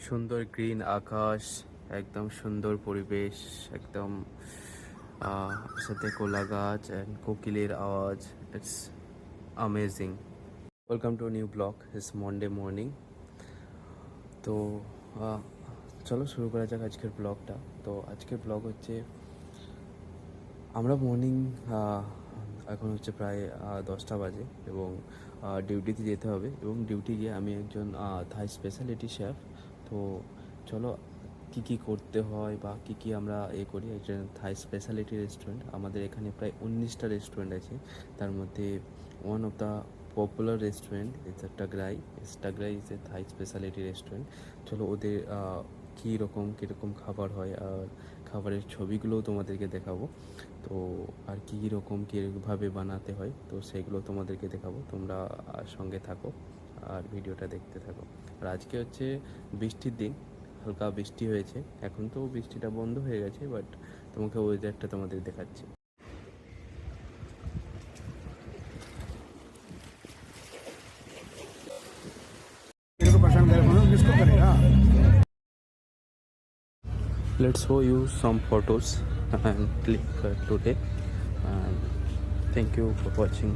সুন্দর গ্রিন আকাশ, একদম সুন্দর পরিবেশ, একদম সাথে কোলা গাছ অ্যান্ড কোকিলের আওয়াজ। It's amazing. Welcome to new blog. It's Monday morning. তো চলো শুরু করা যাক আজকের ব্লগটা। তো আজকের ব্লগ হচ্ছে আমরা মর্নিং এখন হচ্ছে প্রায় 10টা বাজে এবং ডিউটিতে যেতে হবে এবং ডিউটি গিয়ে আমি একজন থাই স্পেশালিটি শেফ। তো চলো কী কী করতে হয় বা কী কী আমরা করি। একটা থাই স্পেশালিটি রেস্টুরেন্ট, আমাদের এখানে প্রায় 19টা রেস্টুরেন্ট আছে। তার মধ্যে one of the popular restaurant it's Tagrai. Tagrai is a Thai speciality restaurant. চলো ওদের কীরকম খাবার হয় আর খাবারের ছবিগুলোও তোমাদেরকে দেখাবো। তো আর কী রকম কীভাবে বানাতে হয় তো সেগুলো তোমাদেরকে দেখাবো। তোমরা সঙ্গে থাকো আর ভিডিওটা দেখতে থাকো। আর আজকে হচ্ছে বৃষ্টির দিন, হালকা বৃষ্টি হয়েছে। এখন তো বৃষ্টিটা বন্ধ হয়ে গেছে, বাট তোমাকে ওয়েদারটা তোমাদের দেখাচ্ছি। Let's show you some photos and click today, and thank you for watching.